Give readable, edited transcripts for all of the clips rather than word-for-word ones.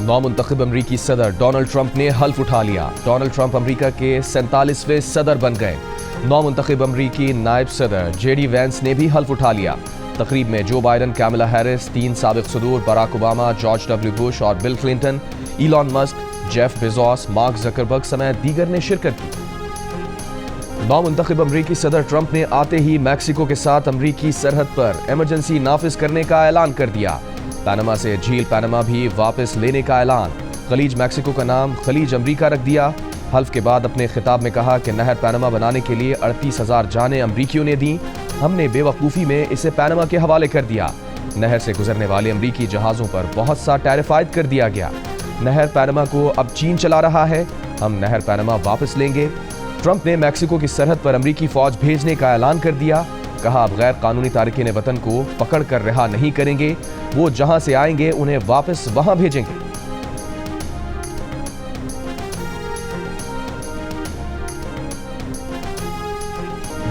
नौमुंतखब अमरीकी सदर Donald Trump ने हल्फ उठा लिया। डोनाल्ड ट्रंप अमरीका के 47वें सदर बन गए। नौमुंतखब अमरीकी नायब सदर जेडी वैंस ने भी हल्फ उठा लिया। तकरीब में जो बाइडन, कैमला हैरिस, 3 साबिक सदूर Barack Obama, George W Bush और Bill Clinton, Elon Musk, Jeff Bezos, Mark Zuckerberg समेत दीगर ने शिरकत की। नौमुंतखब अमरीकी सदर ट्रंप ने आते ही मैक्सिको के साथ अमरीकी सरहद पर इमरजेंसी नाफिज करने का ऐलान कर दिया। पनामा से झील पनामा भी वापस लेने का ऐलान। खलीज मैक्सिको का नाम खलीज अमरीका रख दिया। हल्फ के बाद अपने खिताब में कहा कि नहर पनामा बनाने के लिए 38,000 जानें अमरीकियों ने दी। हमने बेवकूफ़ी में इसे पनामा के हवाले कर दिया। नहर से गुजरने वाले अमरीकी जहाज़ों पर बहुत सा टैरिफ आयद कर दिया गया। नहर पनामा को अब चीन चला रहा है। हम नहर पनामा वापस लेंगे। ट्रंप ने मैक्सिको की सरहद पर अमरीकी फौज भेजने का ऐलान कर दिया। कहा अब गैर कानूनी तारिकीन वतन को पकड़ कर रिहा नहीं करेंगे। वो जहां से आएंगे उन्हें वापस वहां भेजेंगे।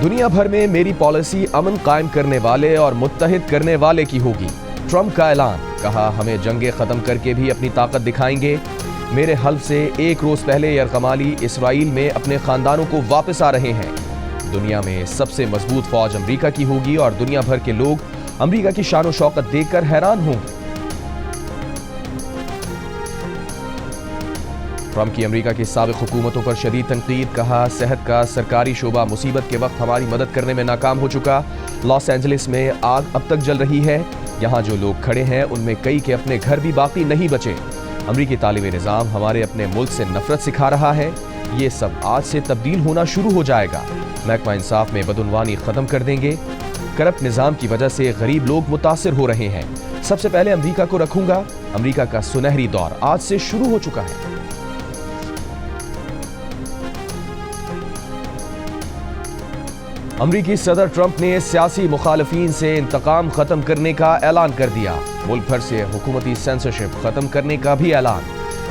दुनिया भर में मेरी पॉलिसी अमन कायम करने वाले और मुत्तहिद करने वाले की होगी। ट्रंप का ऐलान। कहा हमें जंगें खत्म करके भी अपनी ताकत दिखाएंगे। मेरे हल्फ से एक रोज पहले यरकमाली इसराइल में अपने खानदानों को वापस आ रहे हैं। दुनिया में सबसे मजबूत फौज अमरीका की होगी और दुनिया भर के लोग अमरीका की शान और शौकत देखकर हैरान होंगे। ट्रंप की अमरीका की साबिक हुकूमतों पर शदीद तनकीद। कहा सेहत का सरकारी शोबा मुसीबत के वक्त हमारी मदद करने में नाकाम हो चुका। लॉस एंजलिस में आग अब तक जल रही है। यहाँ जो लोग खड़े हैं उनमें कई के अपने घर भी बाकी नहीं बचे। अमरीकी तालीमी निज़ाम हमारे अपने मुल्क से नफरत सिखा रहा है। ये सब आज से तब्दील होना शुरू हो जाएगा। महकमा इंसाफ में बदउनवानी खत्म कर देंगे। करप्ट निज़ाम की वजह से गरीब लोग मुतासिर हो रहे हैं। सबसे पहले अमरीका को रखूंगा। अमरीका का सुनहरी दौर आज से शुरू हो चुका है। अमरीकी सदर ट्रंप ने सियासी मुखालफीन से इंतकाम खत्म करने का ऐलान कर दिया। मुल्क भर से हुकूमती सेंसरशिप खत्म करने का भी ऐलान।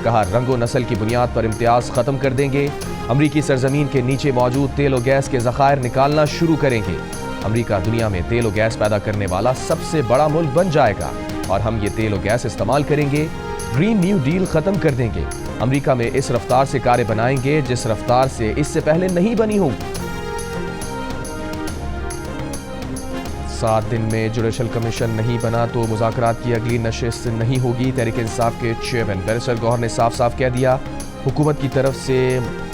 कहा रंगो नस्ल की बुनियाद पर इम्तियाज खत्म कर देंगे। अमरीकी सरजमीन के नीचे मौजूद तेल और गैस के ज़खायर निकालना शुरू करेंगे। अमरीका दुनिया में तेल और गैस पैदा करने वाला सबसे बड़ा मुल्क बन जाएगा और हम ये तेल और गैस इस्तेमाल करेंगे। ग्रीन न्यू डील खत्म कर देंगे। अमरीका में इस रफ्तार से कारें बनाएंगे जिस रफ्तार से इससे पहले नहीं बनी होंगी। 7 दिन में जुडिशल कमीशन नहीं बना तो मुज़ाकरात की अगली नशिस्त नहीं होगी। तहरीक इंसाफ के चेयरमैन बैरिस्टर गौहर ने साफ साफ कह दिया। हुकूमत की तरफ से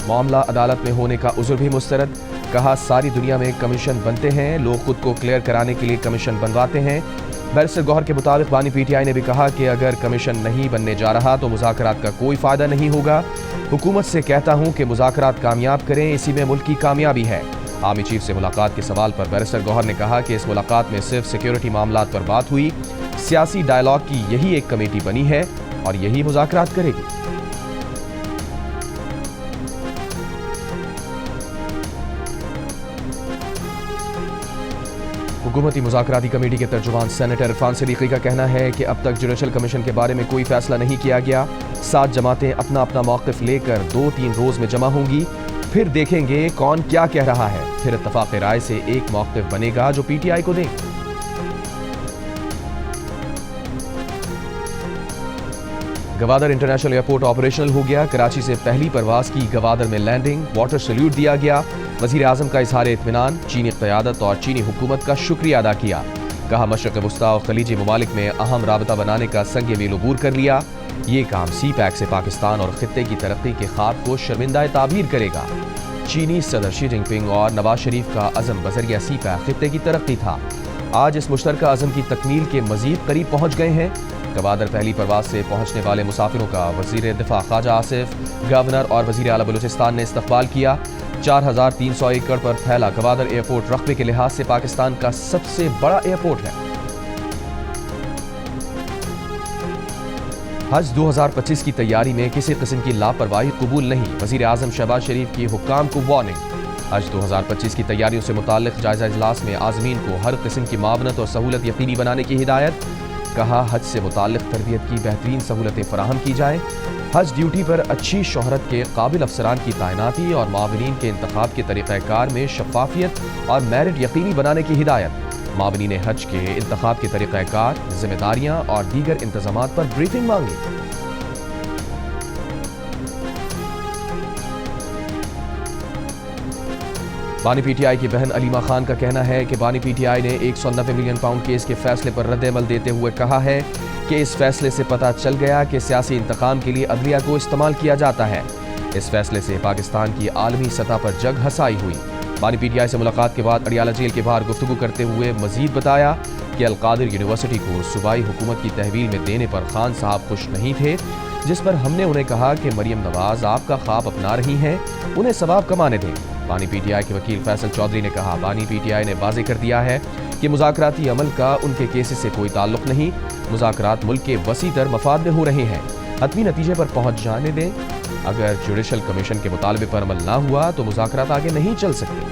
मामला अदालत में होने का उज़्र भी मुस्तरद। कहा सारी दुनिया में कमीशन बनते हैं, लोग खुद को क्लियर कराने के लिए कमीशन बनवाते हैं। बैरिस्टर गौहर के मुताबिक बानी PTI ने भी कहा कि अगर कमीशन नहीं बनने जा रहा तो मुज़ाकरात का कोई फ़ायदा नहीं होगा। हुकूमत से कहता हूँ कि मुज़ाकरात कामयाब करें, इसी में मुल्क की कामयाबी है। आर्मी चीफ से मुलाकात के सवाल पर बैरिस्टर गौहर ने कहा कि इस मुलाकात में सिर्फ सिक्योरिटी मामलात पर बात हुई। सियासी डायलॉग की यही एक कमेटी बनी है और यही मुज़ाकरात करेगी। हुकूमती मुज़ाकराती कमेटी के तर्जुमान सेनेटर इरफान सिद्दीकी का कहना है कि अब तक जुडिशल कमीशन के बारे में कोई फैसला नहीं किया गया। 7 जमातें अपना अपना मौक़िफ़ लेकर 2-3 रोज़ में जमा होंगी। फिर देखेंगे कौन क्या कह रहा है। फिर इत्तफाक़ राय से एक मौक़िफ़ बनेगा जो PTI को दें। गवादर इंटरनेशनल एयरपोर्ट ऑपरेशनल हो गया। कराची से पहली परवाज की गवादर में लैंडिंग, वाटर सल्यूट दिया गया। वज़ीर आज़म का इज़हार इत्मीनान, चीनी क़यादत और चीनी हुकूमत का शुक्रिया अदा किया। कहा मशरक़ वस्ता और खलीजी ममालिक में अहम राबता बनाने का संग मील अबूर कर लिया। ये काम CPEC से पाकिस्तान और खित्ते की तरक्की के ख्वाब को शर्मिंदा ताबीर करेगा। चीनी सदर शी जिनपिंग और नवाज शरीफ का अज़म बज़रिया CPEC खित्ते की तरक्की था। आज इस मुश्तरका अज़म की तकमील के मज़ीद करीब पहुँच गए हैं। गवादर पहली परवाज से पहुँचने वाले मुसाफिरों का वज़ीर दिफा ख्वाजा आसिफ, गवर्नर और वज़ीर आला बलूचिस्तान ने इस्तक़बाल किया। 4300 एकड़ पर फैला गवादर एयरपोर्ट रक़बे के लिहाज से पाकिस्तान का सबसे बड़ा एयरपोर्ट है। हज 2025 की तैयारी में किसी किस्म की लापरवाही कबूल नहीं। वज़ीर आज़म शहबाज शरीफ की हुक्काम को वार्निंग। हज 2025 की तैयारियों से मुताल्लिक़ जायज़ा इजलास में आज़मीन को हर किस्म की मावनत और सहूलत यकीनी बनाने की हिदायत। कहा हज से मुताल्लिक़ तरबियत की बेहतरीन सहूलतें फराहम की जाएँ। हज ड्यूटी पर अच्छी शोहरत के काबिल अफसरान की तैनाती और मावनीन के इंतखाब के तरीक़ाकार में शफ़ाफ़ियत और मेरिट यकीनी बनाने की हिदायत। मावनीन हज के इंतखाब के तरीक़ाकार, जिम्मेदारियाँ और दीगर इंतज़ामात पर ब्रीफिंग मांगी। بانی پی ٹی آئی کی بہن علیمہ خان کا کہنا ہے کہ بانی پی ٹی آئی نے 190 ملین پاؤنڈ کیس کے فیصلے پر رد عمل دیتے ہوئے کہا ہے کہ اس فیصلے سے پتہ چل گیا کہ سیاسی انتقام کے لیے عدلیہ کو استعمال کیا جاتا ہے۔ اس فیصلے سے پاکستان کی عالمی سطح پر جگ ہسائی ہوئی۔ بانی پی ٹی آئی سے ملاقات کے بعد اڈیالہ جیل کے باہر گفتگو کرتے ہوئے مزید بتایا کہ القادر یونیورسٹی کو صوبائی حکومت کی تحویل میں دینے پر خان صاحب خوش نہیں تھے، جس پر ہم نے انہیں کہا کہ مریم نواز آپ کا خواب اپنا رہی ہیں، انہیں ثواب کمانے دیں۔ بانی پی ٹی آئی کے وکیل فیصل چودھری نے کہا بانی پی ٹی آئی نے واضح کر دیا ہے کہ مذاکراتی عمل کا ان کے کیسز سے کوئی تعلق نہیں، مذاکرات ملک کے وسیع تر مفاد میں ہو رہے ہیں، حتمی نتیجے پر پہنچ جانے دیں۔ اگر جوڈیشل کمیشن کے مطالبے پر عمل نہ ہوا تو مذاکرات آگے نہیں چل سکتے۔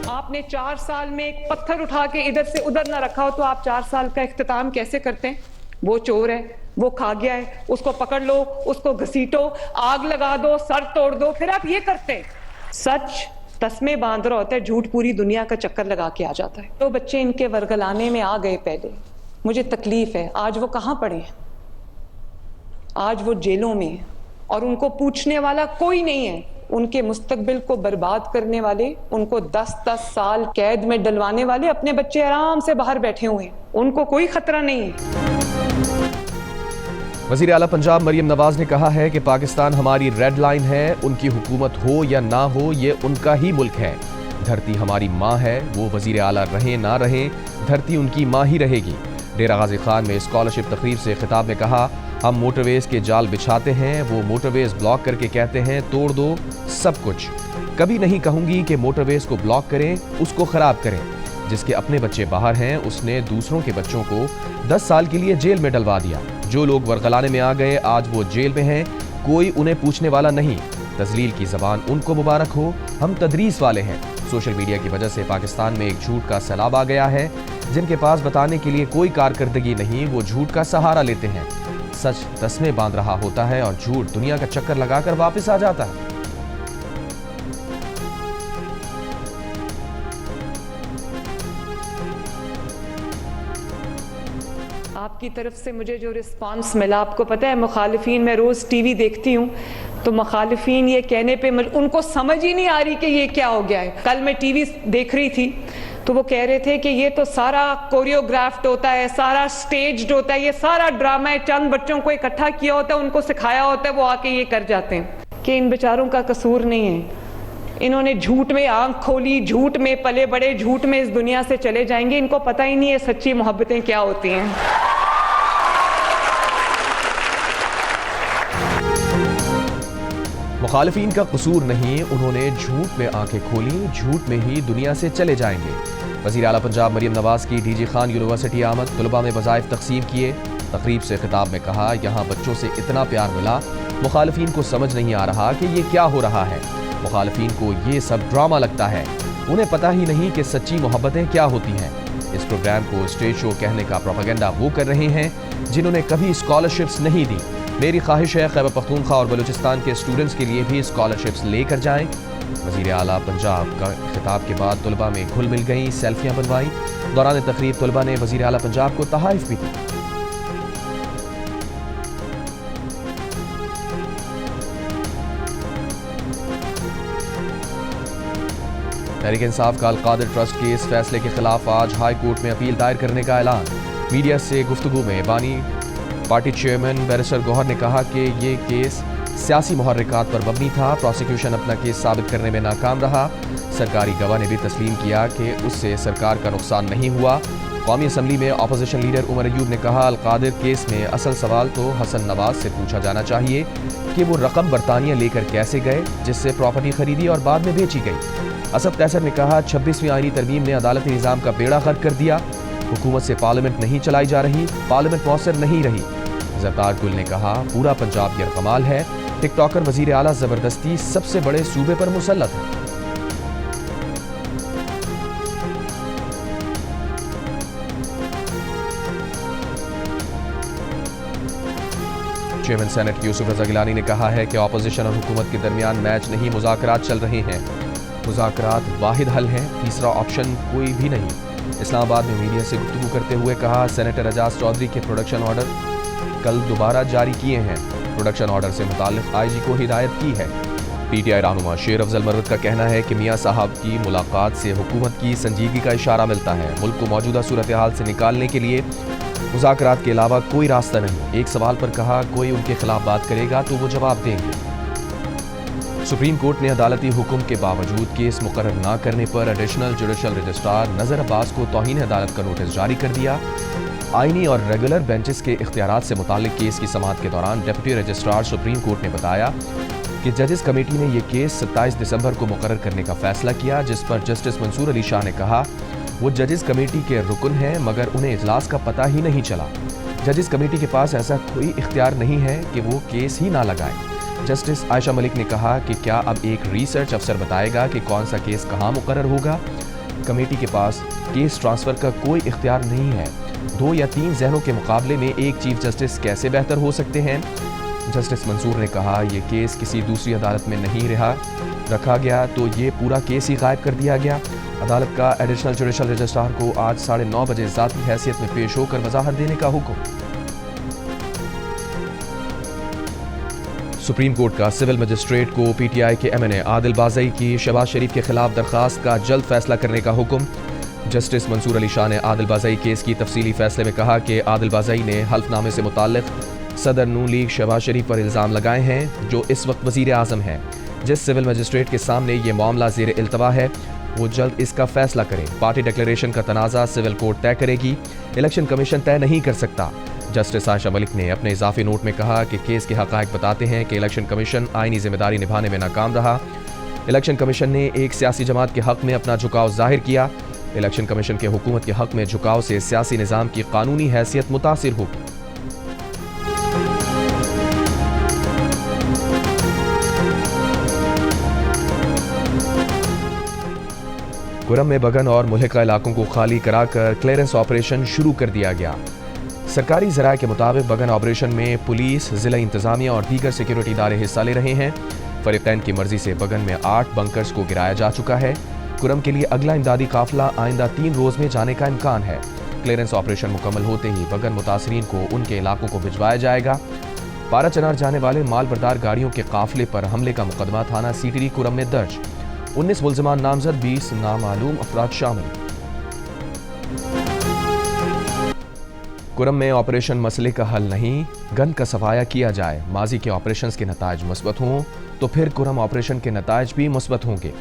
آپ نے 4 سال میں ایک پتھر اٹھا کے ادھر سے ادھر نہ رکھا ہو تو آپ 4 سال کا اختتام کیسے کرتے ہیں؟ وہ چور ہے، وہ کھا گیا ہے، اس کو پکڑ لو، اس کو گھسیٹو، آگ لگا دو، سر توڑ دو، پھر آپ یہ کرتے ہیں۔ سچ تسمے باندھ رہا ہوتا ہے، جھوٹ پوری دنیا کا چکر لگا کے آ جاتا ہے۔ تو بچے ان کے ورگلانے میں آ گئے پہلے، مجھے تکلیف ہے۔ آج وہ کہاں پڑے ہیں؟ آج وہ جیلوں میں ہیں اور ان کو پوچھنے والا کوئی نہیں ہے۔ ان کے مستقبل کو برباد کرنے والے، ان کو 10 سال قید میں ڈلوانے والے اپنے بچے آرام سے باہر بیٹھے ہوئے ہیں، ان کو کوئی خطرہ نہیں ہے۔ وزیر اعلیٰ پنجاب مریم نواز نے کہا ہے کہ پاکستان ہماری ریڈ لائن ہے، ان کی حکومت ہو یا نہ ہو یہ ان کا ہی ملک ہے۔ دھرتی ہماری ماں ہے، وہ وزیر اعلیٰ رہیں نہ رہیں، دھرتی ان کی ماں ہی رہے گی۔ ڈیرہ غازی خان میں اسکالرشپ تقریب سے خطاب میں کہا ہم موٹر ویز کے جال بچھاتے ہیں، وہ موٹر ویز بلاک کر کے کہتے ہیں توڑ دو سب کچھ۔ کبھی نہیں کہوں گی کہ موٹر ویز کو بلاک کریں، اس کو خراب کریں۔ جس کے اپنے بچے باہر ہیں اس نے دوسروں کے بچوں کو 10 سال کے لیے جیل میں ڈلوا دیا۔ جو لوگ ورغلانے میں آ گئے آج وہ جیل میں ہیں، کوئی انہیں پوچھنے والا نہیں۔ تذلیل کی زبان ان کو مبارک ہو، ہم تدریس والے ہیں۔ سوشل میڈیا کی وجہ سے پاکستان میں ایک جھوٹ کا سیلاب آ گیا ہے، جن کے پاس بتانے کے لیے کوئی کارکردگی نہیں، وہ جھوٹ کا سہارا لیتے ہیں۔ سچ تسمے باندھ رہا ہوتا ہے اور جھوٹ دنیا کا چکر لگا کر واپس آ جاتا ہے۔ آپ کی طرف سے مجھے جو رسپانس ملا آپ کو پتہ ہے، مخالفین، میں روز ٹی وی دیکھتی ہوں تو مخالفین یہ کہنے پہ ان کو سمجھ ہی نہیں آ رہی کہ یہ کیا ہو گیا ہے۔ کل میں ٹی وی دیکھ رہی تھی تو وہ کہہ رہے تھے کہ یہ تو سارا کوریوگرافڈ ہوتا ہے، سارا سٹیجڈ ہوتا ہے، یہ سارا ڈرامہ ہے، چند بچوں کو اکٹھا کیا ہوتا ہے، ان کو سکھایا ہوتا ہے، وہ آ کے یہ کر جاتے ہیں۔ کہ ان بیچاروں کا قصور نہیں ہے، انہوں نے جھوٹ میں آنکھ کھولی، جھوٹ میں پلے بڑے، جھوٹ میں اس دنیا سے چلے جائیں گے، ان کو پتہ ہی نہیں ہے سچی محبتیں کیا ہوتی ہیں۔ مخالفین کا قصور نہیں، انہوں نے جھوٹ میں آنکھیں کھولی، جھوٹ میں ہی دنیا سے چلے جائیں گے۔ وزیر اعلیٰ پنجاب مریم نواز کی ڈی جی خان یونیورسٹی آمد، طلباء میں وظائف تقسیم کیے۔ تقریب سے خطاب میں کہا یہاں بچوں سے اتنا پیار ملا، مخالفین کو سمجھ نہیں آ رہا کہ یہ کیا ہو رہا ہے۔ مخالفین کو یہ سب ڈرامہ لگتا ہے، انہیں پتہ ہی نہیں کہ سچی محبتیں کیا ہوتی ہیں۔ اس پروگرام کو اسٹیج شو کہنے کا پروپیگنڈا وہ کر رہے ہیں جنہوں نے کبھی اسکالرشپس نہیں دی۔ میری خواہش ہے خیبر پختونخوا اور بلوچستان کے اسٹوڈنٹس کے لیے بھی اسکالرشپس لے کر جائیں۔ وزیر اعلیٰ پنجاب کا خطاب کے بعد طلباء میں گھل مل گئیں، سیلفیاں بنوائیں۔ دوران تقریب طلباء نے وزیر اعلیٰ پنجاب کو تحائف بھی دی۔ تحریک انصاف کا القادر ٹرسٹ کے اس فیصلے کے خلاف آج ہائی کورٹ میں اپیل دائر کرنے کا اعلان۔ میڈیا سے گفتگو میں بانی پارٹی چیئرمین بیرسٹر گوہر نے کہا کہ یہ کیس سیاسی محرکات پر مبنی تھا، پروسیکیوشن اپنا کیس ثابت کرنے میں ناکام رہا۔ سرکاری گواہ نے بھی تسلیم کیا کہ اس سے سرکار کا نقصان نہیں ہوا۔ قومی اسمبلی میں اپوزیشن لیڈر عمر ایوب نے کہا القادر کیس میں اصل سوال تو حسن نواز سے پوچھا جانا چاہیے کہ وہ رقم برطانیہ لے کر کیسے گئے جس سے پراپرٹی خریدی اور بعد میں بیچی گئی۔ اسد قیصر نے کہا 26ویں آئینی ترمیم نے عدالتی نظام کا بیڑا غرق کر دیا، حکومت سے پارلیمنٹ نہیں چلائی جا رہی، پارلیمنٹ مؤثر نہیں رہی۔ زردار گل نے کہا پورا پنجاب یرغمال ہے، ٹک ٹاکر وزیر اعلیٰ زبردستی سب سے بڑے صوبے پر مسلط ہے۔ چیئرمین سینٹ یوسف رضا گیلانی نے کہا ہے کہ اپوزیشن اور حکومت کے درمیان میچ نہیں، مذاکرات چل رہے ہیں، مذاکرات واحد حل ہے، تیسرا آپشن کوئی بھی نہیں۔ اسلام آباد میں میڈیا سے گفتگو کرتے ہوئے کہا سینیٹر اعجاز چودھری کے پروڈکشن آرڈر کل دوبارہ جاری کیے ہیں، پروڈکشن آرڈر سے متعلق آئی جی کو ہدایت کی ہے PTI رہنما شیر افضل مرود کا کہنا ہے کہ میاں صاحب کی ملاقات سے حکومت کی سنجیدگی کا اشارہ ملتا ہے. ملک کو موجودہ صورتحال سے نکالنے کے لیے مذاکرات کے علاوہ کوئی راستہ نہیں. ایک سوال پر کہا کوئی ان کے خلاف بات کرے گا تو وہ جواب دیں گے. سپریم کورٹ نے عدالتی حکم کے باوجود کیس مقرر نہ کرنے پر ایڈیشنل جوڈیشل رجسٹرار نذر عباس کو توہین عدالت کا نوٹس جاری کر دیا. آئینی اور ریگولر بینچز کے اختیارات سے متعلق کیس کی سماعت کے دوران ڈپٹی رجسٹرار سپریم کورٹ نے بتایا کہ ججز کمیٹی نے یہ کیس 27 دسمبر کو مقرر کرنے کا فیصلہ کیا، جس پر جسٹس منصور علی شاہ نے کہا وہ ججز کمیٹی کے رکن ہیں مگر انہیں اجلاس کا پتہ ہی نہیں چلا. ججز کمیٹی کے پاس ایسا کوئی اختیار نہیں ہے کہ وہ کیس ہی نہ لگائیں. جسٹس عائشہ ملک نے کہا کہ کیا اب ایک ریسرچ افسر بتائے گا کہ کون سا کیس کہاں مقرر ہوگا؟ کمیٹی کے پاس کیس ٹرانسفر کا کوئی اختیار نہیں ہے. 2 یا 3 ذہنوں کے مقابلے میں ایک چیف جسٹس کیسے بہتر ہو سکتے ہیں؟ جسٹس منصور نے کہا یہ کیس کسی دوسری عدالت میں نہیں رکھا گیا تو یہ پورا کیس ہی غائب کر دیا گیا. عدالت کا ایڈیشنل جوڈیشل رجسٹرار کو آج 9:30 بجے ذاتی حیثیت میں پیش ہو کر وضاحت دینے کا حکم. سپریم کورٹ کا سول مجسٹریٹ کو PTI کے MNA عادل بازئی کی شہباز شریف کے خلاف درخواست کا جلد فیصلہ کرنے کا حکم. جسٹس منصور علی شاہ نے عادل بازئی کیس کی تفصیلی فیصلے میں کہا کہ عادل بازئی نے حلف نامے سے متعلق صدر نون لیگ شہباز شریف پر الزام لگائے ہیں جو اس وقت وزیر اعظم ہیں. جس سول مجسٹریٹ کے سامنے یہ معاملہ زیر التوا ہے وہ جلد اس کا فیصلہ کریں. پارٹی ڈکلیریشن کا تنازع سول کورٹ طے کرے گی، الیکشن کمیشن طے نہیں کر سکتا. جسٹس عائشہ ملک نے اپنے اضافی نوٹ میں کہا کہ کیس کے حقائق بتاتے ہیں کہ الیکشن کمیشن آئینی ذمہ داری نبھانے میں ناکام رہا. الیکشن کمیشن نے ایک سیاسی جماعت کے حق میں اپنا جھکاؤ ظاہر کیا. الیکشن کمیشن کے حکومت کے حق میں جھکاؤ سے سیاسی نظام کی قانونی حیثیت متاثر ہوگی. کرم میں بگن اور ملحقہ علاقوں کو خالی کرا کر کلیئرنس آپریشن شروع کر دیا گیا. سرکاری ذرائع کے مطابق بگن آپریشن میں پولیس، ضلع انتظامیہ اور دیگر سیکیورٹی ادارے حصہ لے رہے ہیں. فریقین کی مرضی سے بگن میں 8 بنکرز کو گرایا جا چکا ہے. کرم کے لیے اگلا امدادی قافلہ آئندہ 3 روز میں جانے کا امکان ہے. کلیئرنس آپریشن مکمل ہوتے ہی بگن متاثرین کو ان کے علاقوں کو بھجوایا جائے گا. پارا چنار جانے والے مال بردار گاڑیوں کے قافلے پر حملے کا مقدمہ تھانہ CTD کرم میں درج. 19 ملزمان نامزد، 20 نامعلوم افراد شامل. کرم میں آپریشن مسئلے کا حل نہیں، گن کا صفایا کیا جائے. ماضی کے آپریشنز کے نتائج مثبت ہوں تو پھر کرم آپریشن کے نتائج بھی مثبت ہوں گے.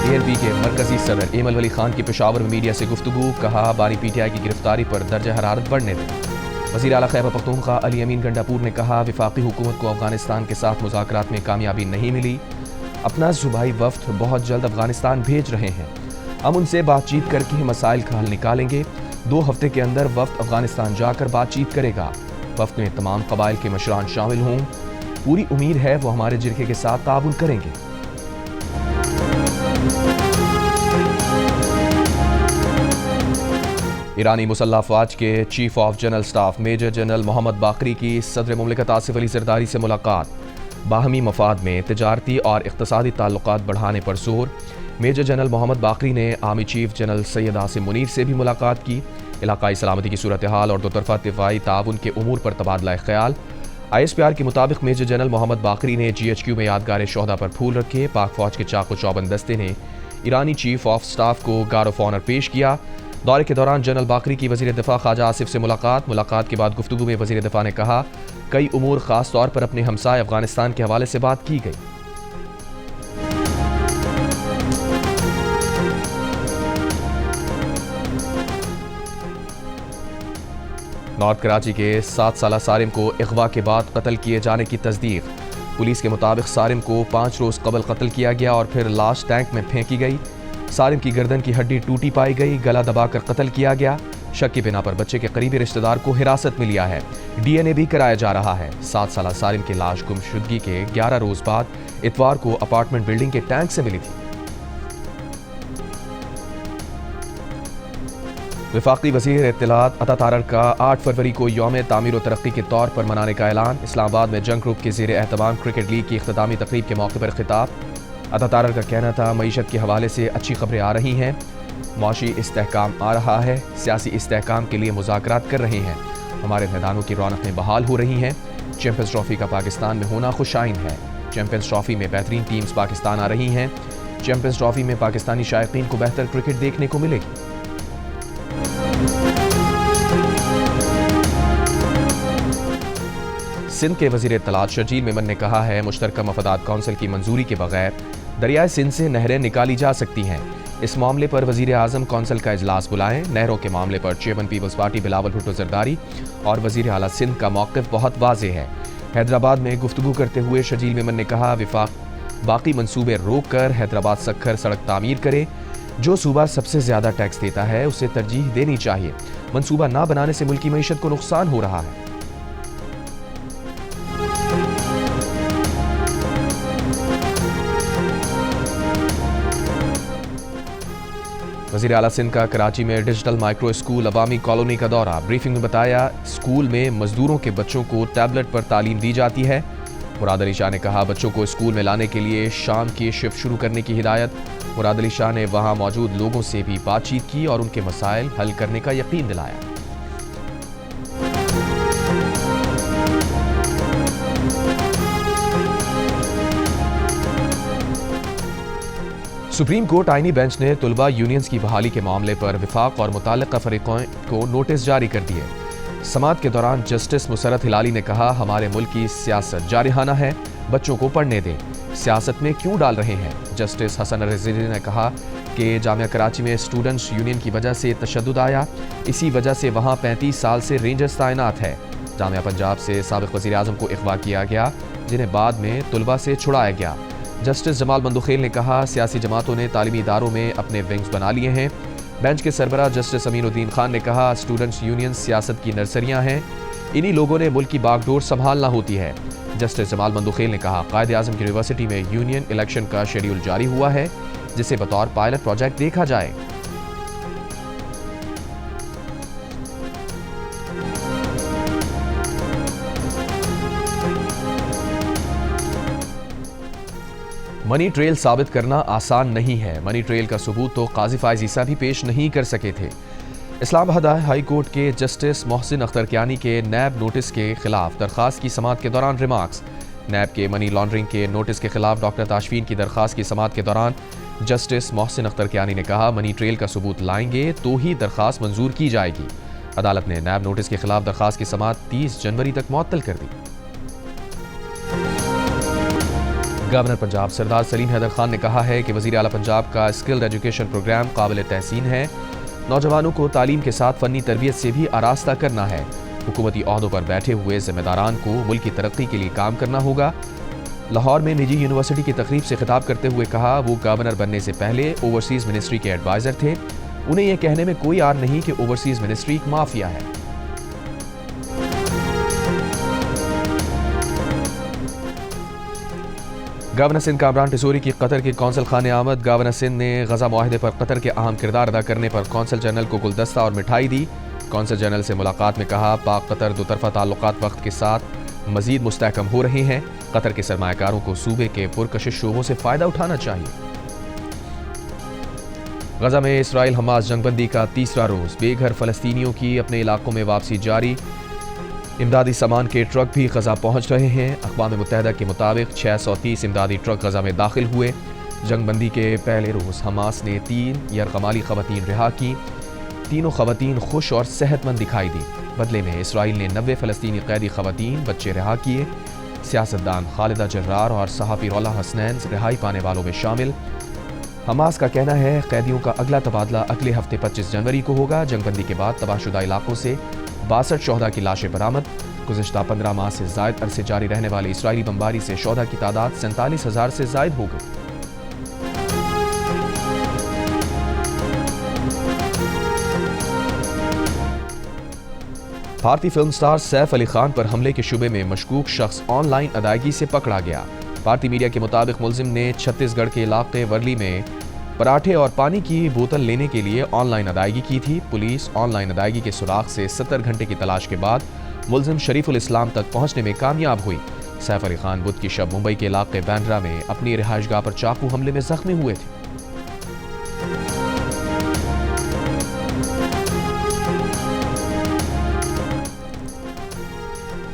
ANP کے مرکزی صدر ایمل ولی خان کی پشاور میں میڈیا سے گفتگو. کہا بانی PTI کی گرفتاری پر درجہ حرارت بڑھنے دیں. وزیر اعلیٰ خیبر پختونخوا علی امین گنڈاپور نے کہا وفاقی حکومت کو افغانستان کے ساتھ مذاکرات میں کامیابی نہیں ملی. اپنا صوبائی وفد بہت جلد افغانستان بھیج رہے ہیں. ہم ان سے بات چیت کر کے مسائل کا حل نکالیں گے. 2 ہفتے کے اندر وفد افغانستان جا کر بات چیت کرے گا. وفد میں تمام قبائل کے مشران شامل ہوں. پوری امید ہے وہ ہمارے جرگے کے ساتھ تعاون کریں گے. ایرانی مسلح افواج کے chief of general staff major general Mohammad Bagheri کی صدر مملکت آصف علی زرداری سے ملاقات. باہمی مفاد میں تجارتی اور اقتصادی تعلقات بڑھانے پر زور. میجر جنرل محمد باقری نے army chief general Syed Asim Munir سے بھی ملاقات کی. علاقائی سلامتی کی صورتحال اور 2 طرفہ دفاعی تعاون کے امور پر تبادلہ خیال. ISPR کے مطابق میجر جنرل محمد باقری نے GHQ میں یادگار شہداء پر پھول رکھے. پاک فوج کے چاق و چوبند دستے نے ایرانی چیف آف سٹاف کو گارڈ آف آنر پیش کیا. دورے کے دوران جنرل باقری کی وزیر دفاع خواجہ آصف سے ملاقات کے بعد گفتگو میں وزیر دفاع نے کہا کئی امور خاص طور پر اپنے ہمسائے افغانستان کے حوالے سے بات کی گئی. نارتھ کراچی کے 7 سالہ سارم کو اغوا کے بعد قتل کیے جانے کی تصدیق. پولیس کے مطابق سارم کو 5 روز قبل قتل کیا گیا اور پھر لاش ٹینک میں پھینکی گئی. سارم کی گردن کی ہڈی ٹوٹی پائی گئی. گلا دبا کر قتل کیا گیا. شک کی بنا پر بچے کے قریبی رشتہ دار کو حراست میں لیا ہے. DNA بھی کرایا جا رہا ہے. 7 سالہ سارم کی لاش گمشدگی کے 11 روز بعد اتوار کو اپارٹمنٹ بلڈنگ کے ٹینک سے ملی تھی. وفاقی وزیر اطلاعات عطا تارڑ کا 8 فروری کو یوم تعمیر و ترقی کے طور پر منانے کا اعلان. اسلام آباد میں جنگ گروپ کے زیر اہتمام کرکٹ لیگ کی اختتامی تقریب کے موقع پر خطاب. عطا تارڑ کا کہنا تھا معیشت کے حوالے سے اچھی خبریں آ رہی ہیں. معاشی استحکام آ رہا ہے. سیاسی استحکام کے لیے مذاکرات کر رہے ہیں. ہمارے میدانوں کی رونقیں بحال ہو رہی ہیں. चैंपियंस ट्रॉफी का पाकिस्तान में होना खुशाइन है। चैंपियंस ट्रॉफी में बेहतरीन टीम्स पाकिस्तान आ रही हैं। चैंपियंस ट्रॉफी में पाकिस्तानी शायकीन को बेहतर क्रिकेट देखने को मिलेगी। सिंध के वजीर इत्तलात शर्जील मेमन ने कहा है, मुश्तरका मफादात कौंसिल की मंजूरी के बगैर दरियाए सिंध से नहरें निकाली जा सकती हैं। इस मामले पर वजीर आज़म कौंसिल का इजलास बुलाएं। नहरों के मामले पर चेयरमैन पीपल्स पार्टी बिलावल भुट्टो जरदारी और वजीर आला सिंध का मौक़िफ़ बहुत वाज़ेह है। हैदराबाद में गुफ्तगू करते हुए शर्जील मेमन ने कहा, विफाक बाकी मंसूबे रोक कर हैदराबाद सक्खर सड़क तामीर करे। जो सूबा सबसे ज़्यादा टैक्स देता है उसे तरजीह देनी चाहिए। मंसूबा ना बनाने से मुल्की मईशत को नुकसान हो रहा है। वज़ीर आला सिंध का कराची में डिजिटल माइक्रो स्कूल अवामी कॉलोनी का दौरा। ब्रीफिंग में बताया, स्कूल में मजदूरों के बच्चों को टैबलेट पर तालीम दी जाती है। मुराद अली शाह ने कहा, बच्चों को स्कूल में लाने के लिए शाम की शिफ्ट शुरू करने की हिदायत। मुराद अली शाह ने वहां मौजूद लोगों से भी बातचीत की और उनके मसाइल हल करने का यकीन दिलाया। सुप्रीम कोर्ट आईनी बेंच ने तुलबा यूनियंस की बहाली के मामले पर विफाक और मुताल्लिक़ा फरीक़ैन को नोटिस जारी कर दिए। समाअत के दौरान जस्टिस मुसरत हिलाली ने कहा, हमारे मुल्क की सियासत जारहाना है, बच्चों को पढ़ने दें, सियासत में क्यों डाल रहे हैं। जस्टिस हसन रिजवी ने कहा कि जामिया कराची में स्टूडेंट्स यूनियन की वजह से तशद्दुद आया, इसी वजह से वहाँ 35 साल से रेंजर्स तैनात है। जामिया पंजाब से साबिक़ वज़ीर आज़म को अगवा किया गया, जिन्हें बाद में तुलबा से छुड़ाया गया। जस्टिस जमाल मंदुखेल ने कहा, सियासी जमातों ने तालीमी इदारों में अपने विंग्स बना लिए हैं। बेंच के सरबराह जस्टिस अमीनुद्दीन खान ने कहा, स्टूडेंट्स यूनियन सियासत की नर्सरियां हैं, इन्हीं लोगों ने मुल्क की बागडोर संभालना होती है। जस्टिस जमाल मंदुखेल ने कहा, कायद आज़म यूनिवर्सिटी में यूनियन इलेक्शन का शेड्यूल जारी हुआ है, जिसे बतौर पायलट प्रोजेक्ट देखा जाए। मनी ट्रेल साबित करना आसान नहीं है। मनी ट्रेल का सबूत तो काजी फायज ईसा भी पेश नहीं कर सके थे। इस्लामाबाद हाई कोर्ट के जस्टिस मोहसिन अख्तर कियानी के नैब नोटिस के खिलाफ दरखास्त की समाअत के दौरान रिमार्क्स। नैब के मनी लॉन्ड्रिंग के नोटिस के खिलाफ डॉक्टर ताशफीन की दरखास्त की समाअत के दौरान जस्टिस मोहसिन अख्तर कियानी ने कहा, मनी ट्रेल का सबूत लाएंगे तो ही दरखास्त मंजूर की जाएगी। अदालत ने नैब नोटिस के खिलाफ दरखास्त की समाअत 30 जनवरी तक मुअत्तल कर दी। गवर्नर पंजाब सरदार सलीम हैदर खान ने कहा है कि वज़ीर आला पंजाब का स्किल्ड एजुकेशन प्रोग्राम काबिल तहसीन है। नौजवानों को तालीम के साथ फ़नी तरबियत से भी आरास्ता करना है। हुकूमती ओहदों पर बैठे हुए ज़िम्मेदारान को मुल्क की तरक्की के लिए काम करना होगा। लाहौर में निजी यूनिवर्सिटी की तकरीब से खिताब करते हुए कहा, वो गवर्नर बनने से पहले ओवरसीज़ मिनिस्ट्री के एडवाइज़र थे। उन्हें यह कहने में कोई आर नहीं कि ओवरसीज़ मिनिस्ट्री एक माफिया है। गवर्नर सिंध कामरान टिसोरी की कतर के कौंसल खाने आमद। गवर्नर सिंध ने गजा मुआहदे पर कतर के अहम किरदार अदा करने पर कौंसल जनरल को गुलदस्ता और मिठाई दी। कौंसल जनरल से मुलाकात में कहा, पाक कतर दो तरफा ताल्लुकात वक्त के साथ मजीद मुस्तहकम हो रहे हैं। कतर के सरमायाकारों को सूबे के पुरकशिश शोबों से फ़ायदा उठाना चाहिए। गजा में इसराइल हमास जंगबंदी का तीसरा रोज़। बेघर फ़लस्तीनियों की अपने इलाकों में वापसी जारी। इमदादी सामान के ट्रक भी गजा पहुंच रहे हैं। अक़वाम मुत्तहिदा के मुताबिक 630 इमदादी ट्रक गजा में दाखिल हुए। जंगबंदी के पहले रोज़ हमास ने 3 यरगमाली ख़वातीन रिहा की। तीनों ख़वातीन खुश और सेहतमंद दिखाई दी। बदले में इसराइल ने 90 फ़लस्तीनी कैदी ख़वातीन बच्चे रिहा किए। सियासतदान खालिदा जर्रार और सहाफ़ी रौला हसनैन रिहाई पाने वालों में शामिल। हमास का कहना है, कैदियों का अगला तबादला अगले हफ्ते 25 जनवरी को होगा। जंगबंदी के बाद तबाहशुदा इलाकों से 62 शोहदा की लाशें बरामद। गुज़िश्ता 15 माह से ज़ायद अरसे जारी रहने वाली इसराइली बमबारी से शोहदा की तादाद 47,000 से ज़ायद हो गई। भारतीय फिल्म स्टार सैफ अली खान पर हमले के शुबे में मशकूक शख्स ऑनलाइन अदायगी से पकड़ा गया। भारतीय मीडिया के मुताबिक मुलजिम ने छत्तीसगढ़ के इलाके वर्ली में पराठे और पानी की बोतल लेने के लिए ऑनलाइन अदायगी की थी। पुलिस ऑनलाइन अदायगी के सुराग से 70 घंटे की तलाश के बाद मुलजिम शरीफुल इस्लाम तक पहुंचने में कामयाब हुई। सैफ अली खान बुध की शब मुंबई के इलाके बैंड्रा में अपनी रिहाइशगाह पर चाकू हमले में जख्मी हुए थे।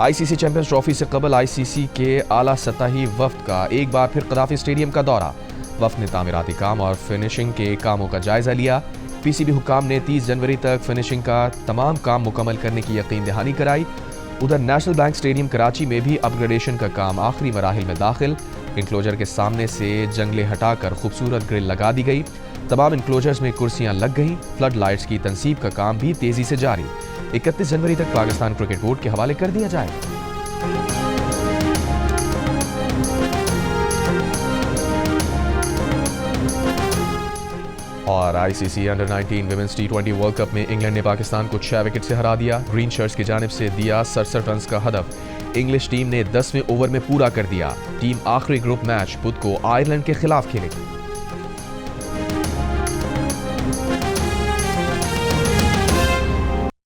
ICC चैंपियंस ट्रॉफी से कबल ICC के आला सतही वफ्द का एक बार फिर कदाफी स्टेडियम का दौरा। वफ्द ने तामीराती काम और फिनिशिंग के कामों का जायजा लिया। PCB हुकाम ने 30 जनवरी तक फिनिशिंग का तमाम काम मुकम्मल करने की यकीन दहानी कराई। उधर नेशनल बैंक स्टेडियम कराची में भी अपग्रेडेशन का काम आखिरी मराहिल में दाखिल। इंक्लोजर के सामने से जंगलें हटाकर खूबसूरत ग्रिल लगा दी गई। तमाम इंक्लोजर्स में कुर्सियां लग गईं। फ्लड लाइट्स की तनसीब का काम भी तेजी से जारी। 31 जनवरी तक पाकिस्तान क्रिकेट बोर्ड के हवाले कर दिया जाएगा। और ICC under 19 women's T20 world cup में इंग्लैंड ने पाकिस्तान को 6 विकेट से हरा दिया। ग्रीन शर्ट्स की जानिब से दिया 67 रन का हदफ। इंग्लिश टीम ने 10वें ओवर में पूरा कर दिया। टीम आखिरी ग्रुप मैच बुध को आयरलैंड के खिलाफ खेलेगी।